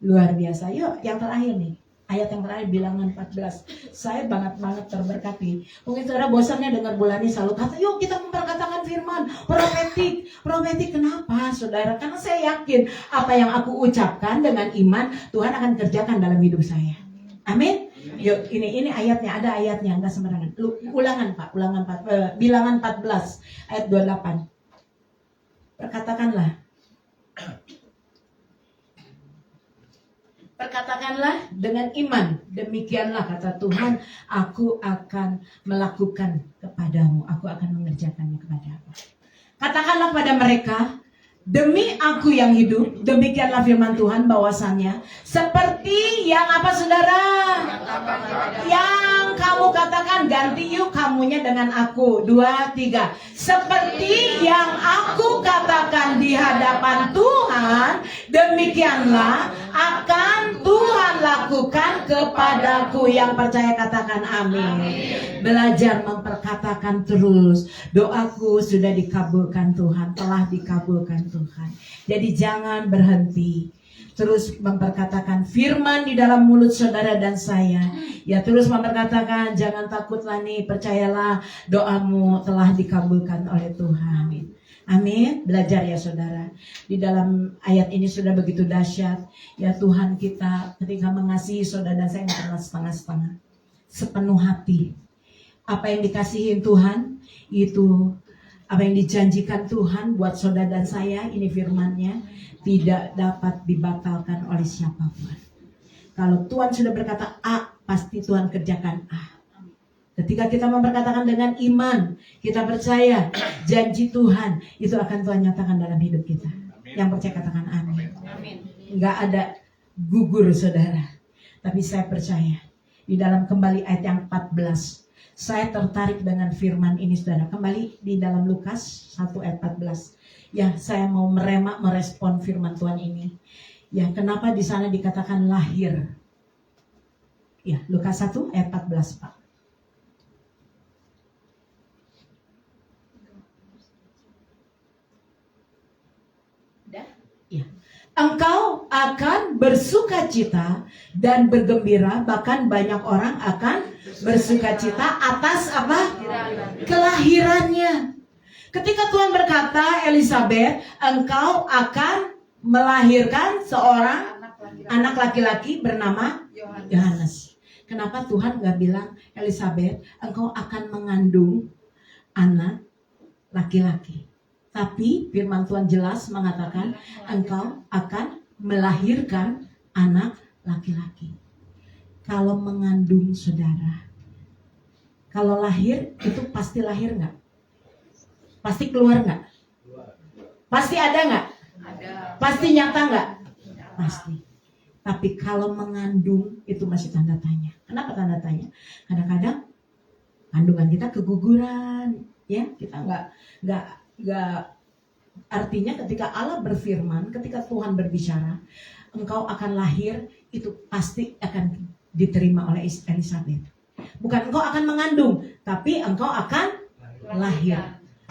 Luar biasa. Yuk yang terakhir nih. Ayat yang terakhir Bilangan 14. Saya banget terberkati. Mungkin saudara bosannya dengar Bulani selalu kata, yuk kita memperkatakan firman profetik. Profetik kenapa saudara? Karena saya yakin apa yang aku ucapkan dengan iman, Tuhan akan kerjakan dalam hidup saya. Amin. Yuk ini ayatnya, ada ayatnya, enggak sembarangan. Ulangan Pak, Bilangan 14 ayat 28. Perkatakanlah. Perkatakanlah dengan iman, demikianlah kata Tuhan, aku akan melakukan kepadamu, aku akan mengerjakannya kepadamu. Katakanlah pada mereka, demi aku yang hidup, demikianlah firman Tuhan bahwasannya, seperti yang apa saudara? Yang kamu katakan, ganti yuk kamunya dengan aku. 2, 3. Seperti yang aku katakan di hadapan Tuhan, demikianlah akan Tuhan lakukan kepadaku. Yang percaya katakan amin. Belajar memperkatakan terus, doaku sudah dikabulkan Tuhan, telah dikabulkan Tuhan. Jadi jangan berhenti, terus memperkatakan firman di dalam mulut saudara dan saya. Ya, terus memperkatakan, jangan takutlah nih, percayalah doamu telah dikabulkan oleh Tuhan. Amin. Belajar ya saudara. Di dalam ayat ini sudah begitu dahsyat. Ya Tuhan kita ketika mengasihi saudara dan saya nggak pernah setengah-setengah, sepenuh hati. Apa yang dikasihin Tuhan, itu apa yang dijanjikan Tuhan buat saudara dan saya, ini firman-Nya, tidak dapat dibatalkan oleh siapapun. Kalau Tuhan sudah berkata A, pasti Tuhan kerjakan A. Ketika kita memperkatakan dengan iman, kita percaya janji Tuhan, itu akan Tuhan nyatakan dalam hidup kita. Yang percaya katakan amin. Enggak ada gugur saudara. Tapi saya percaya, di dalam kembali ayat yang 14, saya tertarik dengan firman ini saudara. Kembali di dalam Lukas 1 ayat 14. Ya, saya mau merespon firman Tuhan ini. Ya, kenapa di sana dikatakan lahir? Ya, Lukas 1 ayat 14, Pak. Ya. Engkau akan bersukacita dan bergembira, bahkan banyak orang akan bersukacita atas apa? Kelahirannya. Ketika Tuhan berkata, Elizabeth, engkau akan melahirkan seorang anak laki-laki bernama Yohanes. Kenapa Tuhan gak bilang, Elizabeth, engkau akan mengandung anak laki-laki? Tapi firman Tuhan jelas mengatakan, engkau akan melahirkan anak laki-laki. Kalau mengandung saudara, kalau lahir itu pasti lahir nggak? Pasti keluar nggak? Pasti ada nggak? Ada. Pasti nyata nggak? Pasti. Tapi kalau mengandung itu masih tanda tanya. Kenapa tanda tanya? Kadang-kadang kandungan kita keguguran, ya kita nggak artinya ketika Allah berfirman, ketika Tuhan berbicara, engkau akan lahir, itu pasti akan diterima oleh Elizabeth. Bukan engkau akan mengandung, tapi engkau akan lahir,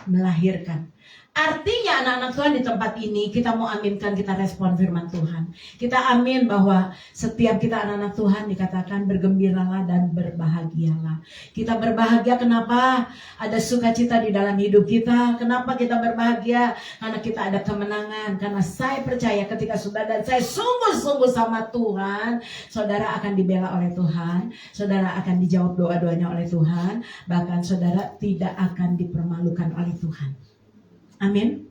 melahirkan. Artinya anak-anak Tuhan di tempat ini, kita mau aminkan, kita respon firman Tuhan. Kita amin bahwa setiap kita anak-anak Tuhan dikatakan bergembiralah dan berbahagialah. Kita berbahagia kenapa? Ada sukacita di dalam hidup kita. Kenapa kita berbahagia? Karena kita ada kemenangan. Karena saya percaya ketika saudara dan saya sungguh-sungguh sama Tuhan, saudara akan dibela oleh Tuhan. Saudara akan dijawab doa-doanya oleh Tuhan. Bahkan saudara tidak akan dipermalukan oleh Tuhan. Amin.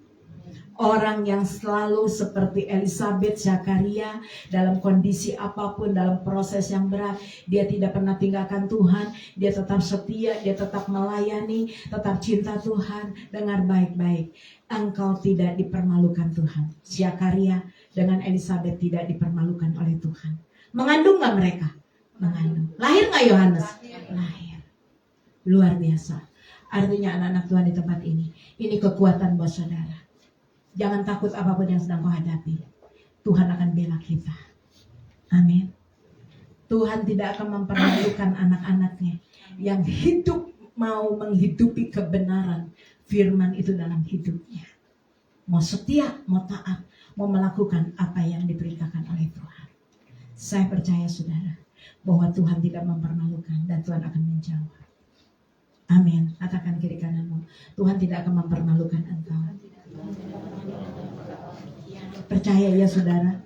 Orang yang selalu seperti Elizabeth, Zakaria, dalam kondisi apapun, dalam proses yang berat, dia tidak pernah tinggalkan Tuhan, dia tetap setia, dia tetap melayani, tetap cinta Tuhan. Dengar baik-baik, engkau tidak dipermalukan Tuhan. Zakaria dengan Elizabeth tidak dipermalukan oleh Tuhan. Mengandung gak mereka? Mengandung. Lahir gak Yohanes? Lahir. Luar biasa. Artinya anak-anak Tuhan di tempat ini, kekuatan buat saudara. Jangan takut apapun yang sedang kau hadapi. Tuhan akan bela kita. Amin. Tuhan tidak akan mempermalukan anak-anaknya yang hidup mau menghidupi kebenaran firman itu dalam hidupnya. Mau setia, mau taat, mau melakukan apa yang diperintahkan oleh Tuhan. Saya percaya saudara bahwa Tuhan tidak mempermalukan dan Tuhan akan menjawab. Amin. Katakan kiri kananmu, Tuhan tidak akan mempermalukan engkau. Percaya ya saudara.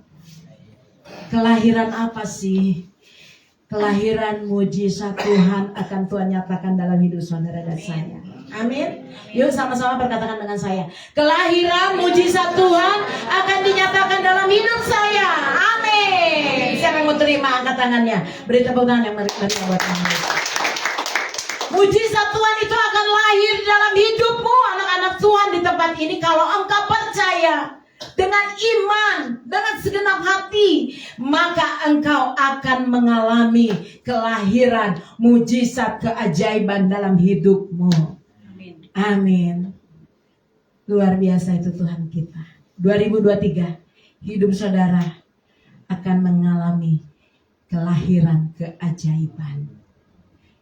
Kelahiran apa sih? Kelahiran mujizat Tuhan akan Tuhan nyatakan dalam hidup saudara dan saya. Amin. Yuk sama-sama berkatakan dengan saya. Kelahiran mujizat Tuhan akan dinyatakan dalam hidup saya. Amin. Siapa yang mau terima, angkat tangannya. Beri tepuk tangan yang meriah buat kami. Mujizat Tuhan itu akan lahir dalam hidupmu, anak-anak Tuhan di tempat ini, kalau engkau percaya dengan iman, dengan segenap hati, maka engkau akan mengalami kelahiran mujizat keajaiban dalam hidupmu. Amin. Luar biasa itu Tuhan kita. 2023, hidup saudara akan mengalami kelahiran keajaiban.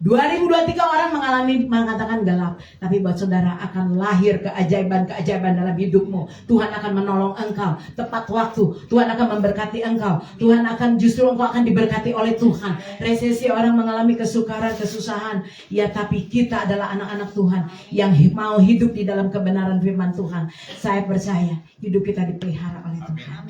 2023 orang mengatakan gelap, tapi buat saudara akan lahir keajaiban-keajaiban dalam hidupmu. Tuhan akan menolong engkau tepat waktu. Tuhan akan memberkati engkau. Tuhan akan engkau akan diberkati oleh Tuhan. Resesi, orang mengalami kesukaran, kesusahan, ya, tapi kita adalah anak-anak Tuhan yang mau hidup di dalam kebenaran firman Tuhan. Saya percaya hidup kita dipelihara oleh Tuhan.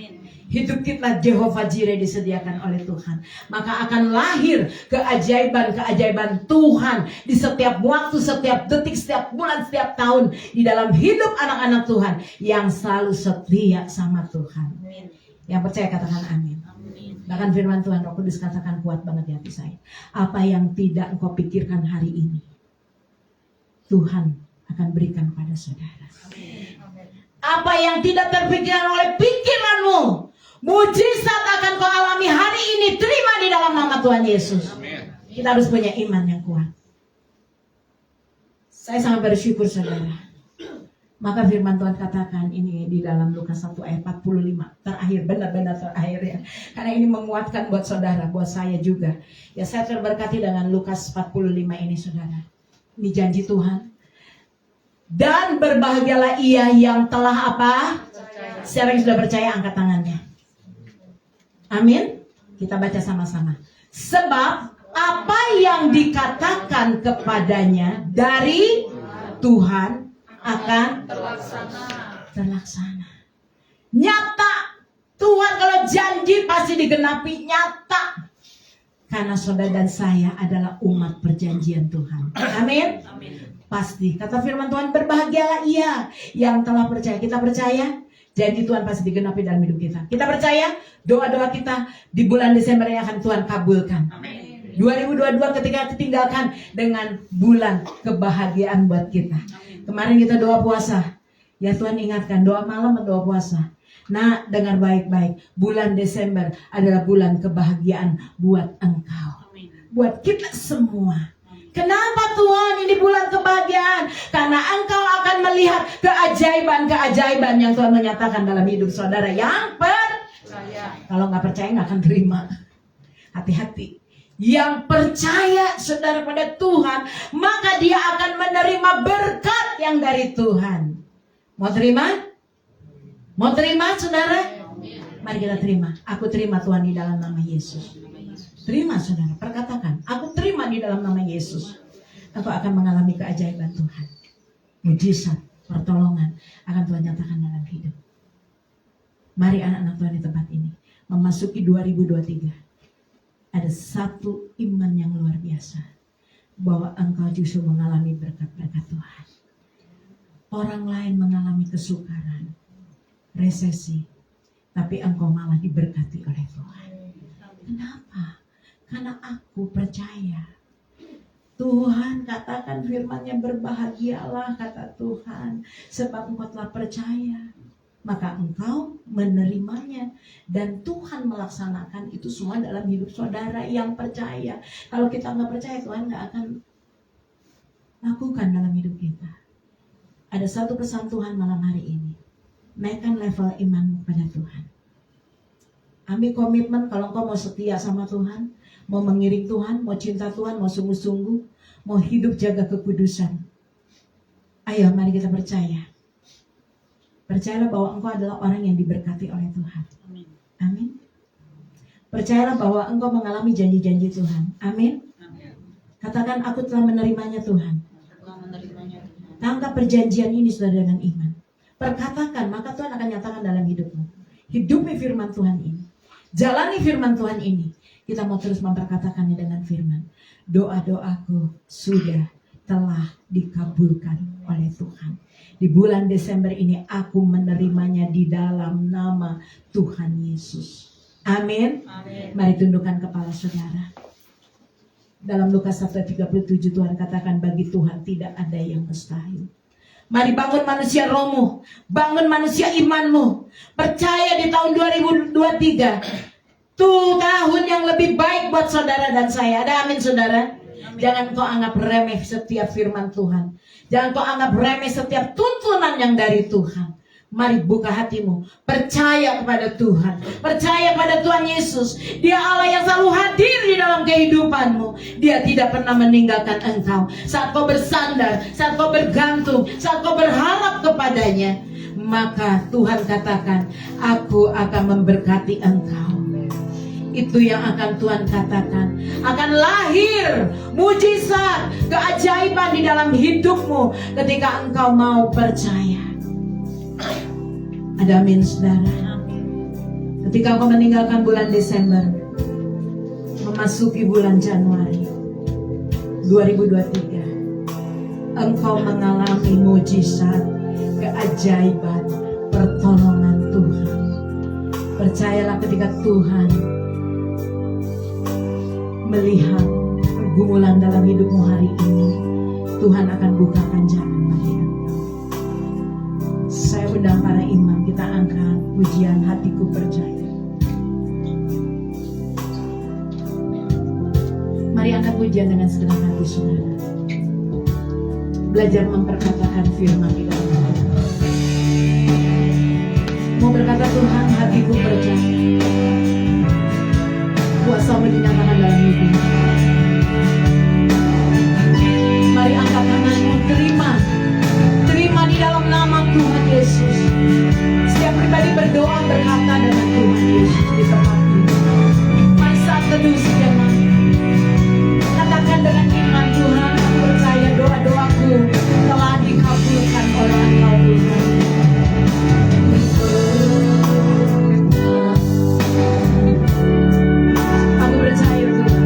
Hidup kita Jehovah Jireh disediakan oleh Tuhan. Maka akan lahir keajaiban-keajaiban Tuhan di setiap waktu, setiap detik, setiap bulan, setiap tahun di dalam hidup anak-anak Tuhan yang selalu setia sama Tuhan. Amin. Yang percaya katakan amin. Amin. Bahkan firman Tuhan Roh Kudus katakan kuat banget di hati saya. Apa yang tidak engkau pikirkan hari ini, Tuhan akan berikan pada saudara. Amin. Apa yang tidak terpikirkan oleh pikiranmu, mujizat akan kau alami hari ini. Terima di dalam nama Tuhan Yesus. Amin. Kita harus punya iman yang kuat. Saya sangat bersyukur saudara. Maka firman Tuhan katakan ini di dalam Lukas 1 ayat 45. Terakhir, benar-benar terakhir ya. Karena ini menguatkan buat saudara, buat saya juga. Ya, saya terberkati dengan Lukas 45 ini saudara. Ini janji Tuhan. Dan berbahagialah ia yang telah apa? Percaya. Siapa yang sudah percaya angkat tangannya. Amin. Kita baca sama-sama. Sebab apa yang dikatakan kepadanya dari Tuhan akan terlaksana. Nyata. Tuhan kalau janji pasti digenapi, nyata. Karena saudara dan saya adalah umat perjanjian Tuhan. Amin. Pasti. Kata firman Tuhan, berbahagialah ia yang telah percaya. Kita percaya janji Tuhan pasti digenapi dalam hidup kita. Kita percaya doa-doa kita di bulan Desember yang akan Tuhan kabulkan. Amin. 2022 ketika ditinggalkan dengan bulan kebahagiaan buat kita. Kemarin kita doa puasa. Ya Tuhan ingatkan doa malam dan doa puasa. Nah, dengar baik-baik. Bulan Desember adalah bulan kebahagiaan buat engkau. Buat kita semua. Kenapa Tuhan ini bulan kebahagiaan? Karena engkau akan melihat keajaiban-keajaiban yang Tuhan menyatakan dalam hidup saudara yang percaya. Kalau nggak percaya nggak akan terima. Hati-hati. Yang percaya saudara pada Tuhan, maka dia akan menerima berkat yang dari Tuhan. Mau terima? Mau terima saudara? Mari kita terima. Aku terima Tuhan di dalam nama Yesus. Terima saudara, perkatakan, aku terima di dalam nama Yesus. Engkau akan mengalami keajaiban Tuhan. Mujizat, pertolongan akan Tuhan nyatakan dalam hidup. Mari anak-anak Tuhan di tempat ini memasuki 2023. Ada satu iman yang luar biasa, bahwa engkau justru mengalami berkat-berkat Tuhan. Orang lain mengalami kesukaran, resesi, tapi engkau malah diberkati oleh Tuhan. Kenapa? Karena aku percaya. Tuhan katakan firman-Nya, berbahagialah kata Tuhan, sebab engkau telah percaya. Maka engkau menerimanya. Dan Tuhan melaksanakan itu semua dalam hidup saudara yang percaya. Kalau kita nggak percaya, Tuhan nggak akan lakukan dalam hidup kita. Ada satu pesan Tuhan malam hari ini. Naikkan level imanmu pada Tuhan. Ambil komitmen kalau engkau mau setia sama Tuhan, mau mengiring Tuhan, mau cinta Tuhan, mau sungguh-sungguh, mau hidup jaga kekudusan. Ayo mari kita percaya. Percayalah bahwa engkau adalah orang yang diberkati oleh Tuhan. Amin. Percayalah bahwa engkau mengalami janji-janji Tuhan. Amin. Katakan, aku telah menerimanya Tuhan. Tangkap perjanjian ini saudara dengan iman. Perkatakan, maka Tuhan akan nyatakan dalam hidupmu. Hidupi firman Tuhan ini. Jalani firman Tuhan ini. Kita mau terus memperkatakannya dengan firman. Doa-doaku sudah telah dikabulkan oleh Tuhan. Di bulan Desember ini aku menerimanya di dalam nama Tuhan Yesus. Amin. Mari tundukkan kepala saudara. Dalam Lukas 1:37 Tuhan katakan bagi Tuhan tidak ada yang mustahil. Mari bangun manusia rohmu, bangun manusia imanmu. Percaya di tahun 2023 tuh tahun yang lebih baik buat saudara dan saya. Ada amin saudara? Jangan kau anggap remeh setiap firman Tuhan. Jangan kau anggap remeh setiap tuntunan yang dari Tuhan. Mari buka hatimu, percaya kepada Tuhan, percaya pada Tuhan Yesus. Dia Allah yang selalu hadir di dalam kehidupanmu. Dia tidak pernah meninggalkan engkau. Saat kau bersandar, saat kau bergantung, saat kau berharap kepadanya, maka Tuhan katakan, aku akan memberkati engkau. Itu yang akan Tuhan katakan. Akan lahir mujizat, keajaiban di dalam hidupmu ketika engkau mau percaya. Ada amin saudara. Ketika engkau meninggalkan bulan Desember, memasuki bulan Januari 2023, engkau mengalami mujizat, keajaiban, pertolongan Tuhan. Percayalah ketika Tuhan melihat pergumulan dalam hidupmu hari ini, Tuhan akan bukakan jalan bagi engkau. Saya undang para imam, kita angkat pujian hatiku percaya. Mari angkat pujian dengan segenap hati saudara. Belajar memperkatakan firman di dalam hati. Mau berkata Tuhan, hatiku percaya. Kuasa-Mu dinyatakan dalam hidup. Mari angkat tanganmu, terima di dalam nama Tuhan Yesus. Setiap pribadi berdoa berkata dengan Tuhan Yesus di tempat ini. Mari saat teduh sejenak, katakan dengan iman, Tuhan, aku percaya doa-doaku telah dikabulkan oleh Engkau Tuhan. Aku percaya Tuhan.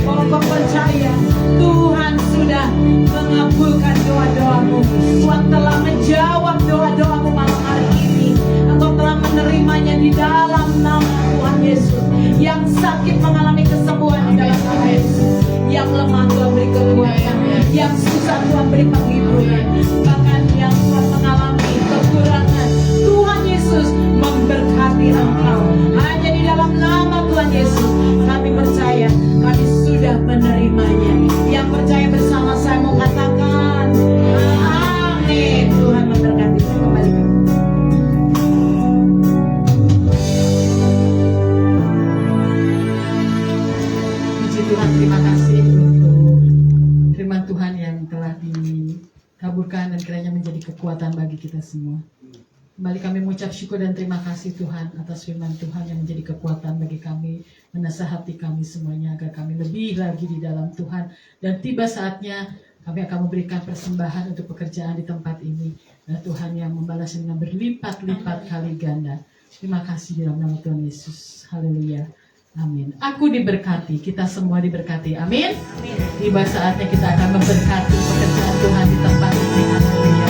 Bapak percaya Tuhan sudah mengabulkan doa-doamu. Tuhan telah menjawab doa-doamu malam hari ini. Engkau telah menerimanya di dalam nama Tuhan Yesus. Yang sakit mengalami kesembuhan di dalam nama Yesus. Yang lemah Tuhan beri kekuatan. Yang susah Tuhan beri penghiburan. Bahkan yang Tuhan mengalami kekurangan, Tuhan Yesus memberkati engkau. Hanya di dalam nama Tuhan Yesus kami percaya, kami sudah menerimanya. Yang percaya bersama saya mau katakan amin. Tuhan memberkati. Kembali. Puji Tuhan, terima kasih untuk firman Tuhan yang telah dikaburkan dan kiranya menjadi kekuatan bagi kita semua. Kembali kami mengucap syukur dan terima kasih Tuhan atas firman Tuhan yang menjadi kekuatan bagi kami, menasihati kami semuanya agar kami lebih lagi di dalam Tuhan. Dan tiba saatnya kami akan memberikan persembahan untuk pekerjaan di tempat ini. Dan Tuhan yang membalasnya dengan berlipat-lipat kali ganda. Terima kasih di dalam nama Tuhan Yesus. Haleluya. Amin. Aku diberkati, kita semua diberkati. Amin. Tiba saatnya kita akan memberkati pekerjaan Tuhan di tempat ini. Haleluya.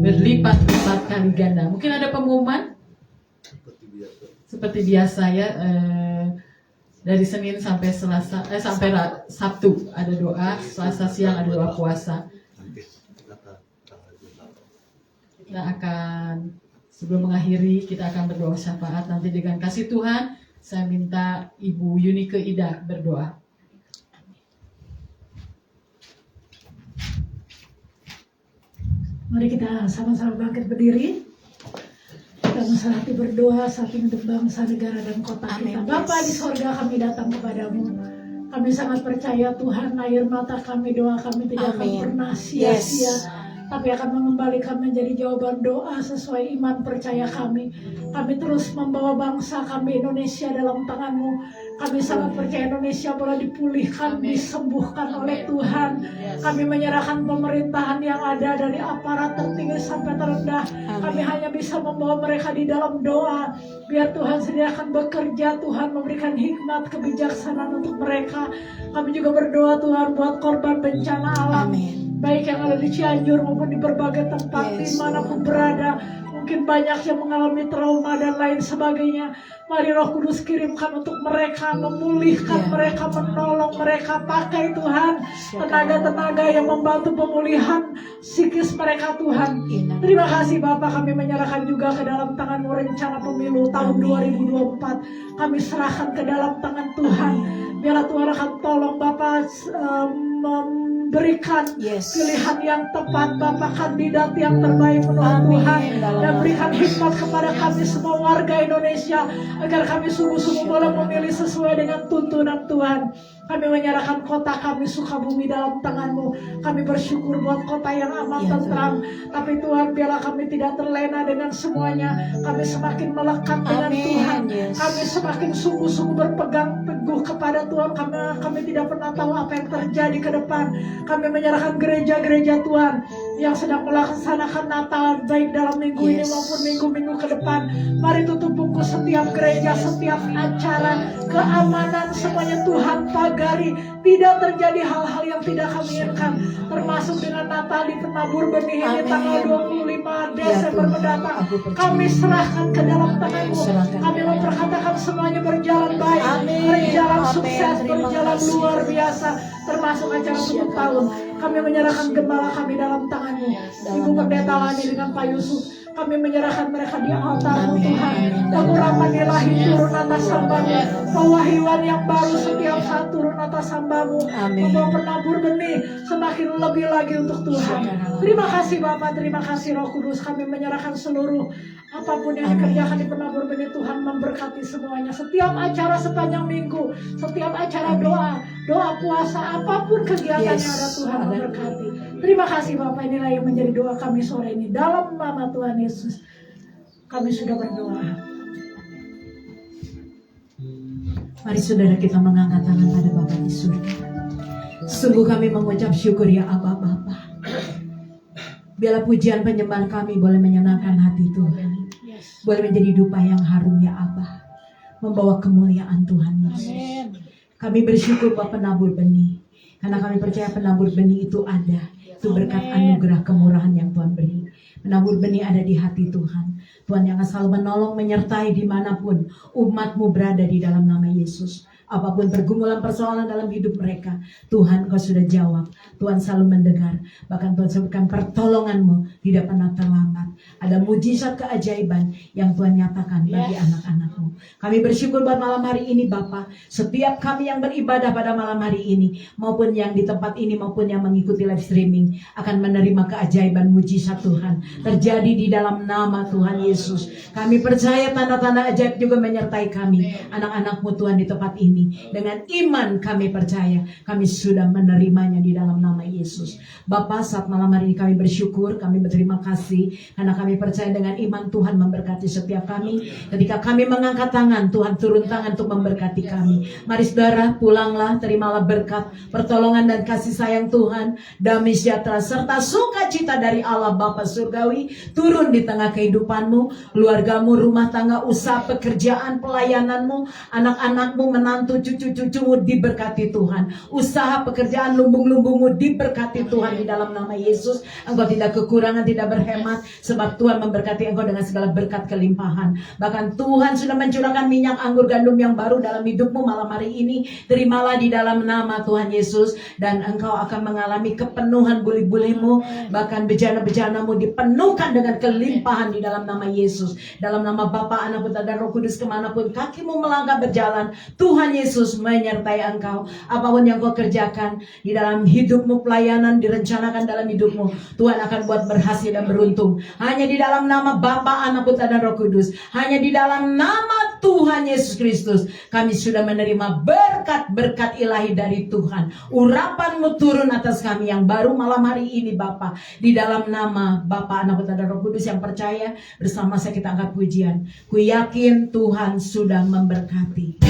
Berlipat-lipat kali ganda. Mungkin ada pengumuman? Seperti biasa ya. Dari Senin sampai sampai Sabtu ada doa, Selasa siang ada doa puasa. Kita akan sebelum mengakhiri kita akan berdoa syafaat. Nanti dengan kasih Tuhan saya minta Ibu Yunike Ida berdoa. Mari kita sama-sama bangkit berdiri. Kita menserahati berdoa saat ini untuk bangsa, negara, dan kota kita. Bapa di sorga, kami datang kepadamu. Kami sangat percaya Tuhan, air mata kami, doa kami tidak akan pernah sia-sia. Tapi akan mengembalikan menjadi jawaban doa sesuai iman percaya kami. Kami terus membawa bangsa kami Indonesia dalam tangan-Mu. Kami sangat percaya Indonesia boleh dipulihkan, disembuhkan oleh Tuhan. Kami menyerahkan pemerintahan yang ada dari aparat tertinggi sampai terendah. Kami hanya bisa membawa mereka di dalam doa. Biar Tuhan sendiri akan bekerja, Tuhan memberikan hikmat, kebijaksanaan untuk mereka. Kami juga berdoa Tuhan buat korban bencana alam. Baik yang ada di Cianjur maupun di berbagai tempat dimanapun berada. Mungkin banyak yang mengalami trauma dan lain sebagainya. Mari Roh Kudus kirimkan untuk mereka, memulihkan mereka, menolong mereka. Pakai Tuhan tenaga-tenaga yang membantu pemulihan psikis mereka Tuhan. Terima kasih Bapak, kami menyerahkan juga ke dalam tangan-Mu rencana pemilu tahun 2024. Kami serahkan ke dalam tangan Tuhan. Biarlah Tuhan akan tolong Bapak memberikan pilihan yang tepat, Bapak, kandidat yang terbaik menurut Tuhan, dan berikan hikmat kepada kami semua warga Indonesia agar kami sungguh-sungguh boleh memilih sesuai dengan tuntunan Tuhan. Kami menyerahkan kota kami Sukabumi dalam tangan-Mu. Kami bersyukur buat kota yang aman, tentram. Tapi Tuhan, biarlah kami tidak terlena dengan semuanya. Kami semakin melekat dengan Tuhan. Kami semakin sungguh-sungguh berpegang teguh kepada Tuhan. Kami tidak pernah tahu apa yang terjadi ke depan. Kami menyerahkan gereja-gereja Tuhan yang sedang melaksanakan Natal, baik dalam minggu ini maupun minggu-minggu ke depan. Mari tutup bungkus setiap gereja, setiap acara, keamanan semuanya Tuhan pagari. Tidak terjadi hal-hal yang tidak kami inginkan, termasuk dengan Natal di Penabur Benih ini tanggal 25 Desember mendatang. Kami serahkan ke dalam tangan-Mu. Kami memperkatakan semuanya berjalan baik, berjalan sukses, berjalan luar biasa, termasuk acara 10 tahun. Kami menyerahkan gembala kami dalam tangan-Mu. Ibu Pendeta Lani dengan Pak Yusuf, kami menyerahkan mereka di altar-Mu Tuhan. Pengurapan ilahi turun atas hamba-Mu, pewahyuan yang baru setiap saat turun atas hamba-Mu, membawa penabur benih semakin lebih lagi untuk Tuhan. Terima kasih Bapak, terima kasih Roh Kudus. Kami menyerahkan seluruh apapun yang dikerjakan di penabur benih. Tuhan memberkati semuanya. Setiap acara sepanjang minggu, setiap acara doa puasa, apapun kegiatan yang ada, Tuhan memberkati. Terima kasih Bapak, inilah yang menjadi doa kami sore ini. Dalam nama Tuhan Yesus, kami sudah berdoa. Mari saudara kita mengangkat tangan pada Bapa di surga. Sungguh kami mengucap syukur ya Abba Bapa. Biarlah pujian penyembahan kami boleh menyenangkan hati Tuhan. Boleh menjadi dupa yang harum ya Abba, membawa kemuliaan Tuhan Yesus. Kami bersyukur buat penabur benih, karena kami percaya penabur benih itu ada. Itu berkat anugerah kemurahan yang Tuhan beri. Penabur benih ada di hati Tuhan. Tuhan yang selalu menolong, menyertai dimanapun umat-Mu berada di dalam nama Yesus. Apapun pergumulan persoalan dalam hidup mereka, Tuhan Kau sudah jawab. Tuhan selalu mendengar. Bahkan Tuhan sebutkan pertolongan-Mu tidak pernah terlambat. Ada mujizat keajaiban yang Tuhan nyatakan bagi anak-anak-Mu. Kami bersyukur buat malam hari ini Bapa. Setiap kami yang beribadah pada malam hari ini, maupun yang di tempat ini maupun yang mengikuti live streaming, akan menerima keajaiban mujizat Tuhan terjadi di dalam nama Tuhan Yesus. Kami percaya tanda-tanda ajaib juga menyertai kami, anak-anak-Mu Tuhan di tempat ini. Dengan iman kami percaya kami sudah menerimanya di dalam nama Yesus. Bapa, saat malam hari ini kami bersyukur, kami berterima kasih karena kami percaya dengan iman Tuhan memberkati setiap kami. Ketika kami mengangkat tangan, Tuhan turun tangan untuk memberkati kami. Mari saudara, pulanglah, terimalah berkat, pertolongan dan kasih sayang Tuhan, damai sejahtera serta sukacita dari Allah Bapa Surgawi turun di tengah kehidupanmu, keluargamu, rumah tangga, usaha, pekerjaan, pelayananmu, anak-anakmu, menantu, cucu-cucumu diberkati Tuhan. Usaha, pekerjaan, lumbung-lumbungmu diberkati Tuhan di dalam nama Yesus. Engkau tidak kekurangan, tidak berhemat, sebab Tuhan memberkati engkau dengan segala berkat kelimpahan. Bahkan Tuhan sudah mencurahkan minyak anggur gandum yang baru dalam hidupmu malam hari ini. Terimalah di dalam nama Tuhan Yesus, dan engkau akan mengalami kepenuhan buli-bulimu, bahkan bejana-bejanamu dipenuhkan dengan kelimpahan di dalam nama Yesus. Dalam nama Bapa, Anak, Putra, dan Roh Kudus, kemanapun kakimu melangkah berjalan, Tuhan Yesus menyertai engkau. Apapun yang kau kerjakan di dalam hidupmu, pelayanan direncanakan dalam hidupmu, Tuhan akan buat berhasil dan beruntung. Hanya di dalam nama Bapa, Anak, Putra, dan Roh Kudus, hanya di dalam nama Tuhan Yesus Kristus, kami sudah menerima berkat-berkat ilahi dari Tuhan. Urapan-Mu turun atas kami yang baru malam hari ini Bapa. Di dalam nama Bapa, Anak, Putra, dan Roh Kudus yang percaya, bersama saya kita angkat pujian. Ku yakin Tuhan sudah memberkati.